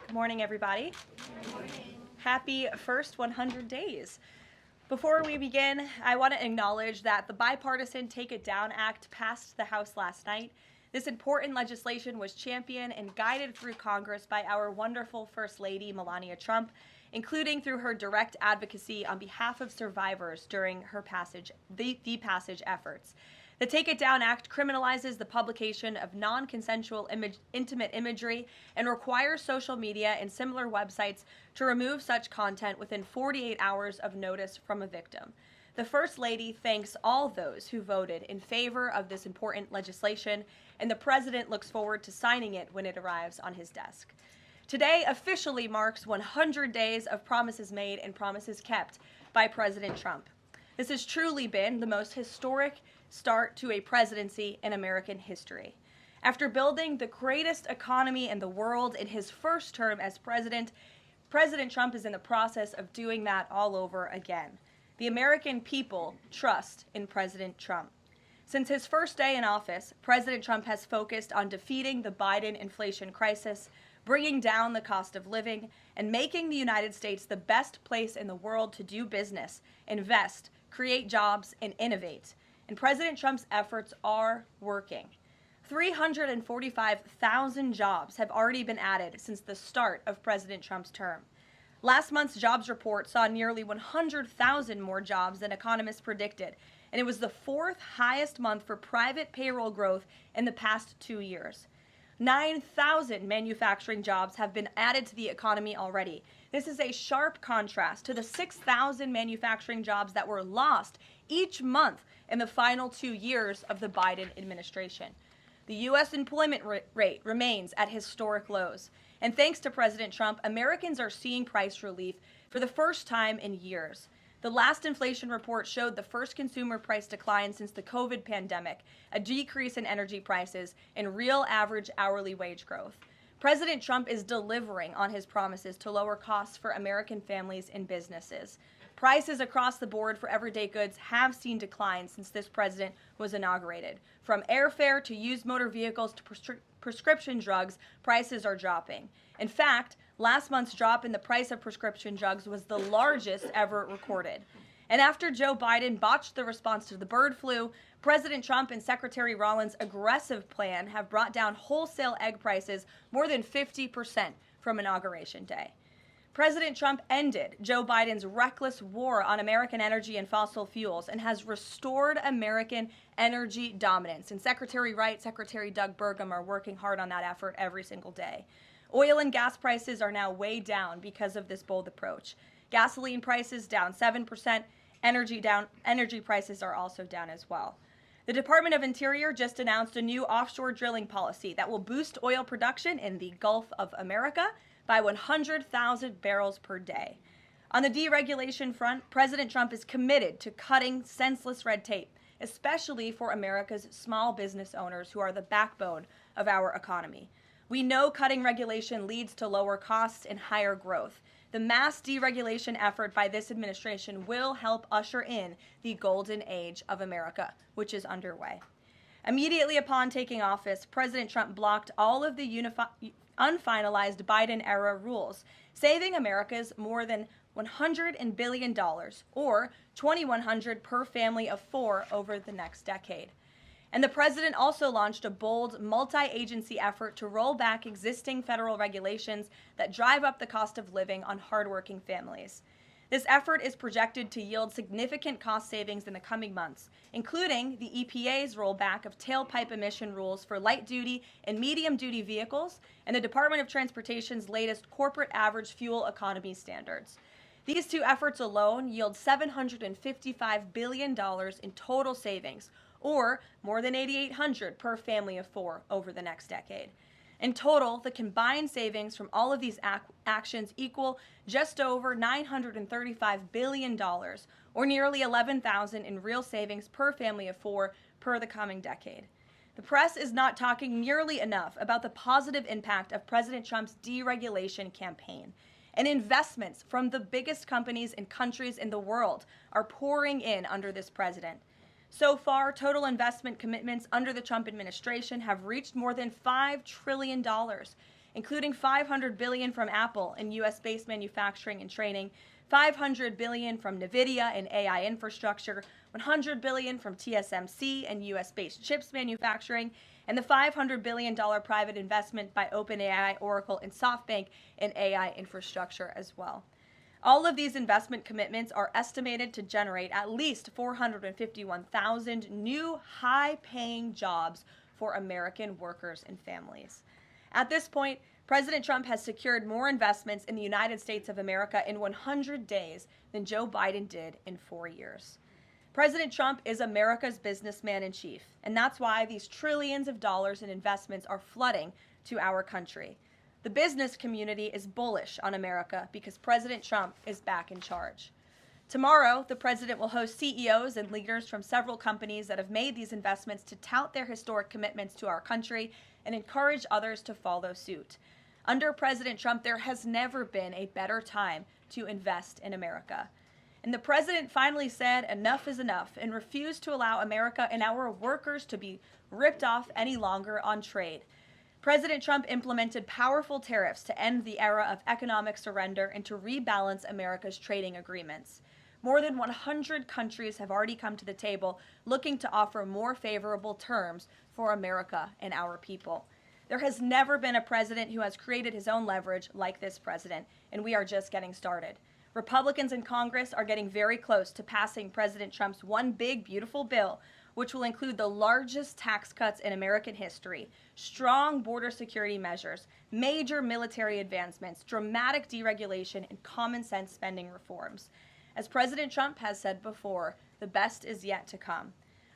Good morning, everybody. Good morning. Happy first 100 days. Before we begin, I want to acknowledge that the bipartisan Take It Down Act passed the House last night. This important legislation was championed and guided through Congress by our wonderful First Lady, Melania Trump, including through her direct advocacy on behalf of survivors during her passage efforts. The Take It Down Act criminalizes the publication of non-consensual intimate imagery and requires social media and similar websites to remove such content within 48 hours of notice from a victim. The First Lady thanks all those who voted in favor of this important legislation, and the President looks forward to signing it when it arrives on his desk. Today officially marks 100 days of promises made and promises kept by President Trump. This has truly been the most historic start to a presidency in American history. After building the greatest economy in the world in his first term as president, President Trump is in the process of doing that all over again. The American people trust in President Trump. Since his first day in office, President Trump has focused on defeating the Biden inflation crisis, bringing down the cost of living, and making the United States the best place in the world to do business, invest, create jobs, and innovate. And President Trump's efforts are working. 345,000 jobs have already been added since the start of President Trump's term. Last month's jobs report saw nearly 100,000 more jobs than economists predicted, and it was the fourth highest month for private payroll growth in the past 2 years. 9,000 manufacturing jobs have been added to the economy already. This is a sharp contrast to the 6,000 manufacturing jobs that were lost each month in the final 2 years of the Biden administration. The U.S. employment rate remains at historic lows. And thanks to President Trump, Americans are seeing price relief for the first time in years. The last inflation report showed the first consumer price decline since the COVID pandemic, a decrease in energy prices, and real average hourly wage growth. President Trump is delivering on his promises to lower costs for American families and businesses. Prices across the board for everyday goods have seen declines since this president was inaugurated. From airfare to used motor vehicles to prescription drugs, prices are dropping. In fact, last month's drop in the price of prescription drugs was the largest ever recorded. And after Joe Biden botched the response to the bird flu, President Trump and Secretary Yellen's aggressive plan have brought down wholesale egg prices more than 50% from Inauguration Day. President Trump ended Joe Biden's reckless war on American energy and fossil fuels and has restored American energy dominance. And Secretary Wright, Secretary Doug Burgum are working hard on that effort every single day. Oil and gas prices are now way down because of this bold approach. Gasoline prices down 7%. Energy prices are also down as well. The Department of Interior just announced a new offshore drilling policy that will boost oil production in the Gulf of America by 100,000 barrels per day. On the deregulation front, President Trump is committed to cutting senseless red tape, especially for America's small business owners who are the backbone of our economy. We know cutting regulation leads to lower costs and higher growth. The mass deregulation effort by this administration will help usher in the golden age of America, which is underway. Immediately upon taking office, President Trump blocked all of the unfinalized Biden-era rules, saving Americans more than $100 billion, or $2,100 per family of four over the next decade. And the president also launched a bold multi-agency effort to roll back existing federal regulations that drive up the cost of living on hardworking families. This effort is projected to yield significant cost savings in the coming months, including the EPA's rollback of tailpipe emission rules for light-duty and medium-duty vehicles and the Department of Transportation's latest corporate average fuel economy standards. These two efforts alone yield $755 billion in total savings, or more than $8,800 per family of four over the next decade. In total, the combined savings from all of these actions equal just over $935 billion, or nearly $11,000 in real savings per family of four per the coming decade. The press is not talking nearly enough about the positive impact of President Trump's deregulation campaign. And investments from the biggest companies and countries in the world are pouring in under this president. So far, total investment commitments under the Trump administration have reached more than $5 trillion. including $500 billion from Apple in U.S.-based manufacturing and training, $500 billion from NVIDIA in AI infrastructure, $100 billion from TSMC and U.S.-based chips manufacturing, and the $500 billion private investment by OpenAI, Oracle, and SoftBank in AI infrastructure as well. All of these investment commitments are estimated to generate at least 451,000 new high-paying jobs for American workers and families. At this point, President Trump has secured more investments in the United States of America in 100 days than Joe Biden did in 4 years. President Trump is America's businessman in chief, and that's why these trillions of dollars in investments are flooding to our country. The business community is bullish on America because President Trump is back in charge. Tomorrow, the president will host CEOs and leaders from several companies that have made these investments to tout their historic commitments to our country and encourage others to follow suit. Under President Trump, there has never been a better time to invest in America. And the president finally said enough is enough and refused to allow America and our workers to be ripped off any longer on trade. President Trump implemented powerful tariffs to end the era of economic surrender and to rebalance America's trading agreements. More than 100 countries have already come to the table looking to offer more favorable terms for America and our people. There has never been a president who has created his own leverage like this president, and we are just getting started. Republicans in Congress are getting very close to passing President Trump's one big, beautiful bill, which will include the largest tax cuts in American history, strong border security measures, major military advancements, dramatic deregulation, and common sense spending reforms. As President Trump has said before, the best is yet to come.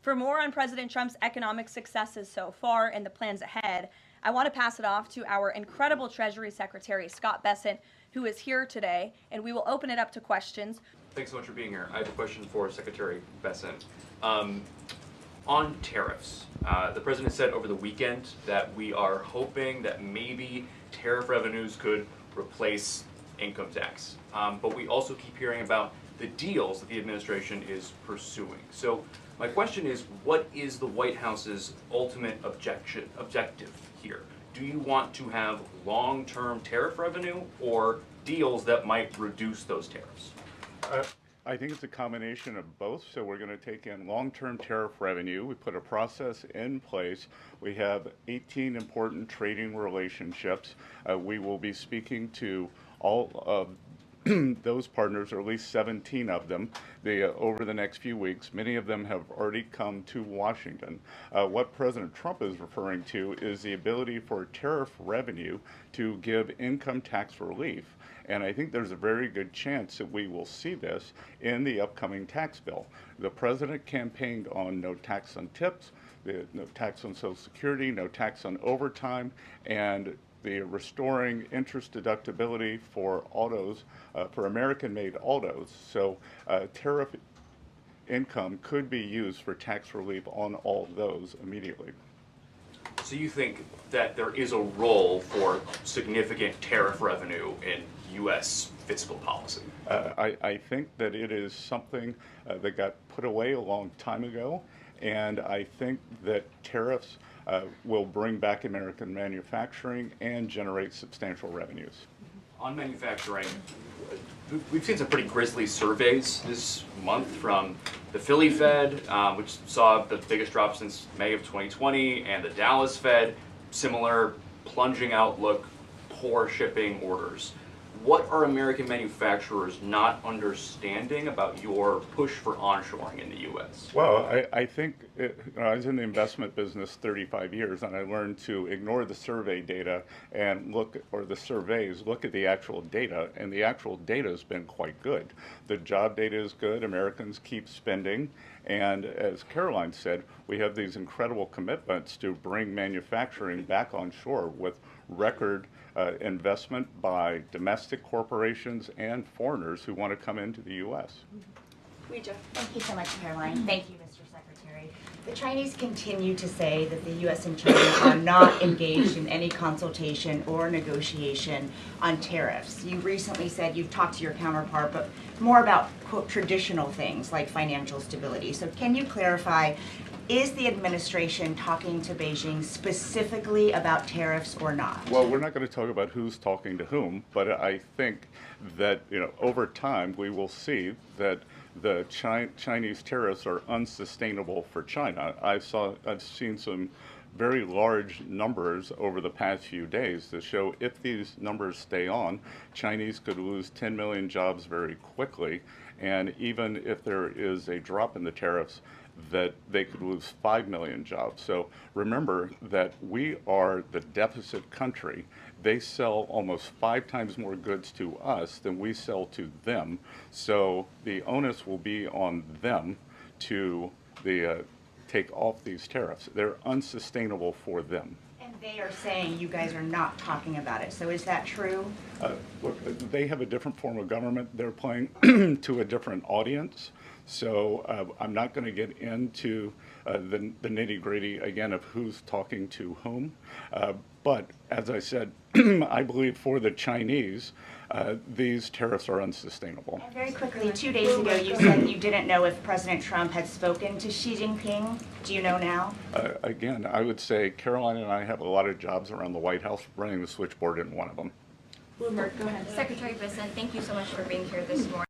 For more on President Trump's economic successes so far and the plans ahead, I want to pass it off to our incredible Treasury Secretary, Scott Bessent, who is here today, and we will open it up to questions. Thanks so much for being here. I have a question for Secretary Bessent. On tariffs, the president said over the weekend that we are hoping that maybe tariff revenues could replace income tax. But we also keep hearing about the deals that the administration is pursuing. So my question is, what is the White House's ultimate objective here? Do you want to have long-term tariff revenue or deals that might reduce those tariffs? I think it's a combination of both. So we're going to take in long-term tariff revenue. We put a process in place. We have 18 important trading relationships. We will be speaking to all of those partners, or at least 17 of them, over the next few weeks. Many of them have already come to Washington. What President Trump is referring to is the ability for tariff revenue to give income tax relief. And I think there's a very good chance that we will see this in the upcoming tax bill. The president campaigned on no tax on tips, no tax on Social Security, no tax on overtime, and the restoring interest deductibility for autos, for American-made autos. So tariff income could be used for tax relief on all of those immediately. So you think that there is a role for significant tariff revenue in U.S. fiscal policy? I think that it is something that got put away a long time ago, and I think that tariffs will bring back American manufacturing and generate substantial revenues. On manufacturing, we've seen some pretty grisly surveys this month from the Philly Fed, which saw the biggest drop since May of 2020, and the Dallas Fed, similar plunging outlook, poor shipping orders. What are American manufacturers not understanding about your push for onshoring in the U.S.? Well, I think I was in the investment business 35 years, and I learned to ignore the survey data and look at the actual data, and the actual data has been quite good. The job data is good. Americans keep spending, and as Caroline said, we have these incredible commitments to bring manufacturing back on shore with record investment by domestic corporations and foreigners who want to come into the U.S. Thank you so much, Caroline. Thank you, Mr. Secretary. The Chinese continue to say that the U.S. and China are not engaged in any consultation or negotiation on tariffs. You recently said you've talked to your counterpart, but more about, quote, traditional things like financial stability. So can you clarify Is the administration talking to Beijing specifically about tariffs or not? Well, we're not going to talk about who's talking to whom, but I think that over time we will see that the Chinese tariffs are unsustainable for China. I've seen some very large numbers over the past few days that show if these numbers stay on, Chinese could lose 10 million jobs very quickly, and even if there is a drop in the tariffs, that they could lose 5 million jobs. So remember that we are the deficit country. They sell almost 5 times more goods to us than we sell to them. So the onus will be on them to take off these tariffs. They're unsustainable for them. And they are saying you guys are not talking about it. So is that true? Look, they have a different form of government. They're playing to a different audience. So I'm not going to get into the nitty-gritty again of who's talking to whom. But as I said, I believe for the Chinese, these tariffs are unsustainable. And very quickly, 2 days ago, you said you didn't know if President Trump had spoken to Xi Jinping. Do you know now? Again, I would say Caroline and I have a lot of jobs around the White House. Running the switchboard isn't one of them. Bloomberg, go ahead. Secretary Bisson, thank you so much for being here this morning.